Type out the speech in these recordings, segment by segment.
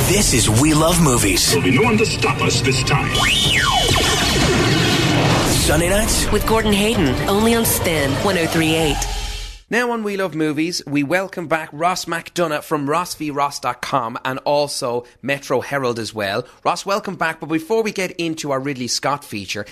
This is We Love Movies. There'll be no one to stop us this time. Sunday nights with Gordon Hayden, only on Spin 103.8. Now on We Love Movies, we welcome back Ross McDonough from rossvross.com and also Metro Herald as well. Ross, welcome back. But before we get into our Ridley Scott feature,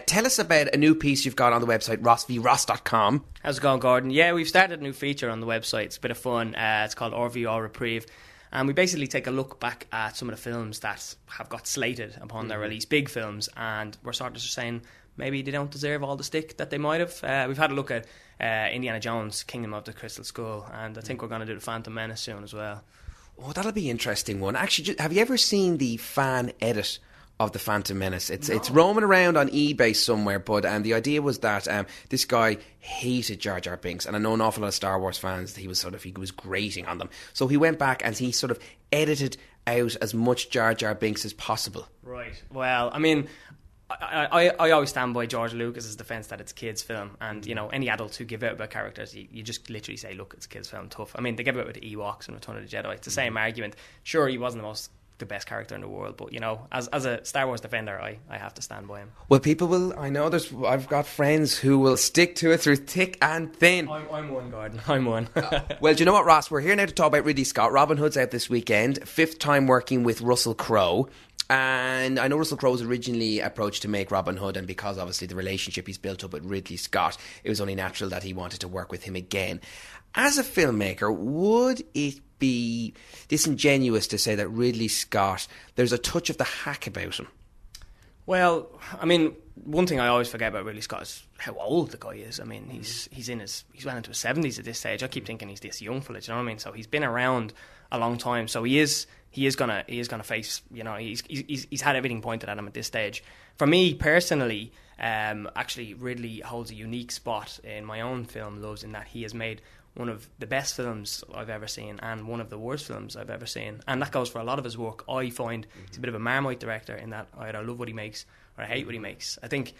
tell us about a new piece you've got on the website, rossvross.com. How's it going, Gordon? Yeah, we've started a new feature on the website. It's a bit of fun. It's called RVR Reprieve. And we basically take a look back at some of the films that have got slated upon their release, big films, and we're sort of just saying maybe they don't deserve all the stick that they might have. We've had a look at Indiana Jones, Kingdom of the Crystal Skull, and I think we're going to do The Phantom Menace soon as well. Oh, that'll be an interesting one. Actually, have you ever seen the fan edit of The Phantom Menace? It's roaming around on eBay somewhere, but the idea was that this guy hated Jar Jar Binks, and I know an awful lot of Star Wars fans, he was grating on them. So he went back and he sort of edited out as much Jar Jar Binks as possible. Right. Well, I mean, I always stand by George Lucas's defence that it's a kids' film, and you know, any adults who give out about characters, you just literally say, look, it's a kids' film, tough. I mean, they give out with the Ewoks and Return of the Jedi. It's the same argument. Sure, he wasn't the best character in the world, but you know, as a Star Wars defender, I have to stand by him. Well, people will. I know I've got friends who will stick to it through thick and thin. I'm one, Gordon. I'm one. Well, do you know what, Ross? We're here now to talk about Ridley Scott. Robin Hood's out this weekend. 5th time working with Russell Crowe. And I know Russell Crowe was originally approached to make Robin Hood, and because obviously the relationship he's built up with Ridley Scott, it was only natural that he wanted to work with him again. As a filmmaker, would it be disingenuous to say that Ridley Scott, there's a touch of the hack about him? Well, I mean, one thing I always forget about Ridley Scott is how old the guy is. I mean, he's well into his 70s at this stage. I keep thinking he's this young fella, do you know what I mean? So he's been around a long time. So he is gonna face, you know, he's had everything pointed at him at this stage. For me personally, actually Ridley holds a unique spot in my own film loves in that he has made one of the best films I've ever seen and one of the worst films I've ever seen, and that goes for a lot of his work. I find he's a bit of a Marmite director in that I either love what he makes or I hate what he makes. I think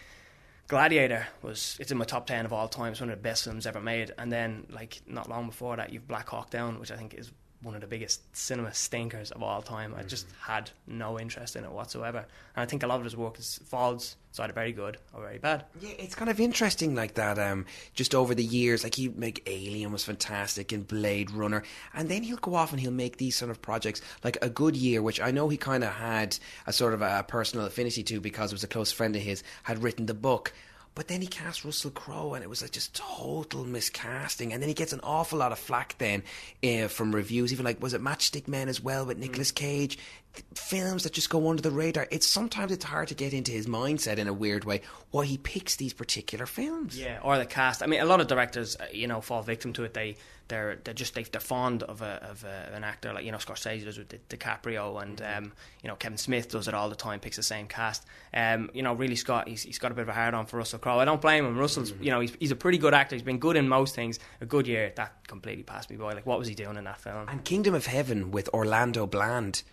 Gladiator it's in my top 10 of all time. It's one of the best films ever made, and then like not long before that you've Black Hawk Down, which I think is one of the biggest cinema stinkers of all time. I just had no interest in it whatsoever, and I think a lot of his work falls it's either very good or very bad. Yeah, it's kind of interesting like that. Just over the years, like he make Alien was fantastic and Blade Runner, and then he'll go off and he'll make these sort of projects like A Good Year, which I know he kind of had a sort of a personal affinity to because it was a close friend of his had written the book. But then he cast Russell Crowe, and it was like just total miscasting. And then he gets an awful lot of flack then from reviews. Even like, was it Matchstick Men as well with Nicolas Cage? Films that just go under the radar. Sometimes it's hard to get into his mindset in a weird way why he picks these particular films. Yeah, or the cast. I mean, a lot of directors, you know, fall victim to it. They're fond of an actor, like, you know, Scorsese does with DiCaprio, and you know, Kevin Smith does it all the time, picks the same cast. You know, really Scott, he's got a bit of a hard on for Russell Crowe. I don't blame him. Russell's, you know, he's a pretty good actor. He's been good in most things. A Good Year, that completely passed me by. Like, what was he doing in that film? And Kingdom of Heaven with Orlando Bland.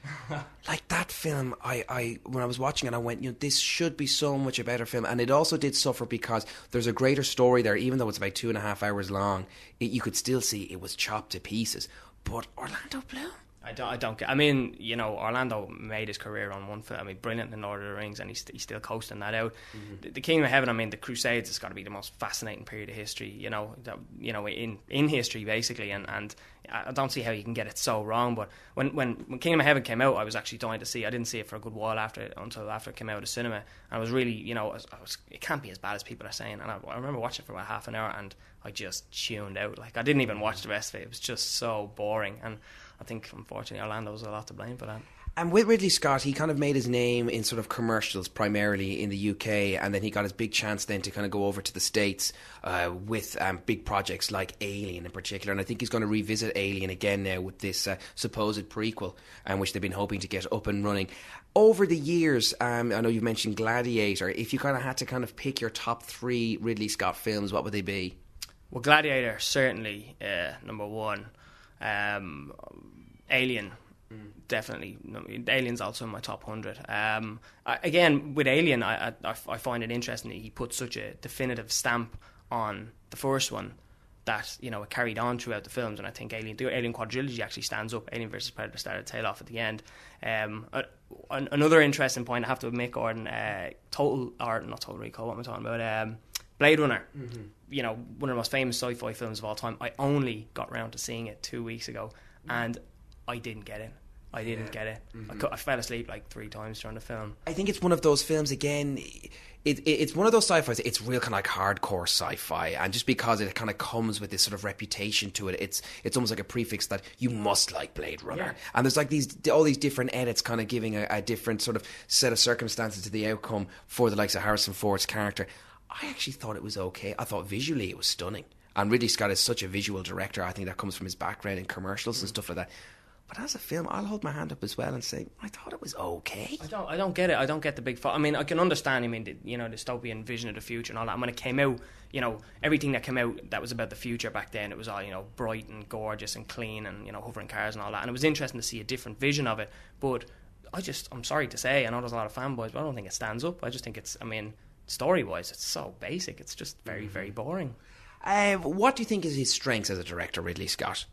Like that film, I when I was watching it, I went, you know, this should be so much a better film. And it also did suffer because there's a greater story there, even though it's about 2.5 hours long. You could still see it was chopped to pieces. But Orlando Bloom, I don't get. I mean, you know, Orlando made his career on one film. I mean, brilliant in Lord of the Rings, and he's still coasting that out. The Kingdom of Heaven, I mean, the Crusades has got to be the most fascinating period of history. You know, in history basically, and I don't see how you can get it so wrong. But when Kingdom of Heaven came out, I was actually dying to see. I didn't see it for a good while until after it came out of cinema, and I was really, you know, it can't be as bad as people are saying. And I remember watching it for about half an hour, and I just tuned out. Like, I didn't even watch the rest of it. It was just so boring, and I think, unfortunately, Orlando was a lot to blame for that. And with Ridley Scott, he kind of made his name in sort of commercials, primarily in the UK, and then he got his big chance then to kind of go over to the States with big projects like Alien in particular. And I think he's going to revisit Alien again now with this supposed prequel, which they've been hoping to get up and running. Over the years, I know you mentioned Gladiator. If you kind of had to kind of pick your top 3 Ridley Scott films, what would they be? Well, Gladiator, certainly number 1. Alien, definitely. Alien's also in my top 100. Again, with Alien, I find it interesting that he put such a definitive stamp on the first one that, you know, it carried on throughout the films, and I think the Alien quadrilogy actually stands up. Alien versus Predator started tail off at the end. Another interesting point I have to admit, Gordon, not Total Recall, what am I talking about? Blade Runner, you know, one of the most famous sci-fi films of all time. I only got round to seeing it 2 weeks ago, and I didn't get it. I fell asleep like 3 times during the film. I think it's one of those films, again, it's one of those sci-fis, it's real kind of like hardcore sci-fi, and just because it kind of comes with this sort of reputation to it, it's almost like a prefix that you must like Blade Runner. Yeah. And there's like all these different edits kind of giving a different sort of set of circumstances to the outcome for the likes of Harrison Ford's character. I actually thought it was okay. I thought visually it was stunning. And Ridley Scott is such a visual director. I think that comes from his background in commercials and stuff like that. But as a film, I'll hold my hand up as well and say, I thought it was okay. I don't get it. I don't get the big... I mean, I can understand, the dystopian vision of the future and all that. And when it came out, you know, everything that came out that was about the future back then, it was all, you know, bright and gorgeous and clean and, you know, hovering cars and all that. And it was interesting to see a different vision of it. But I'm sorry to say, I know there's a lot of fanboys, but I don't think it stands up. I just think story-wise, it's so basic. It's just very, very boring. What do you think is his strengths as a director, Ridley Scott?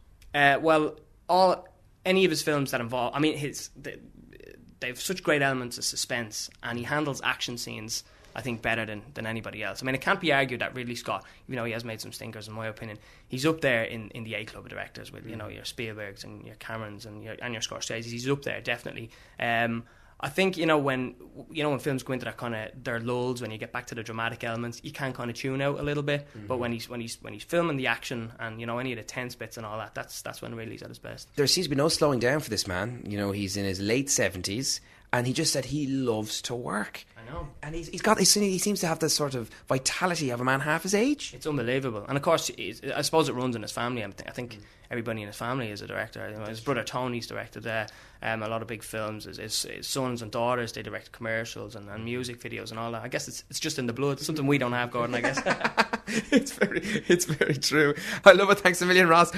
Any of his films that involve... I mean, they have such great elements of suspense, and he handles action scenes, I think, better than anybody else. I mean, it can't be argued that Ridley Scott, even though he has made some stinkers, in my opinion, he's up there in the A club of directors with, you know, your Spielbergs and your Camerons and your Scorseses. He's up there, definitely. I think, you know, when films go into that kind of their lulls, when you get back to the dramatic elements, you can kind of tune out a little bit. But when he's filming the action and, you know, any of the tense bits and all that, that's when Ridley's at his best. There seems to be no slowing down for this man. You know, he's in his late 70s, and he just said he loves to work. I know. And he seems to have this sort of vitality of a man half his age. It's unbelievable. And of course, I suppose it runs in his family. I think everybody in his family is a director. You know, his brother Tony's directed a lot of big films. His sons and daughters, they direct commercials and music videos and all that. I guess it's just in the blood. It's something we don't have, Gordon, I guess. It's very true. I love it. Thanks a million, Ross.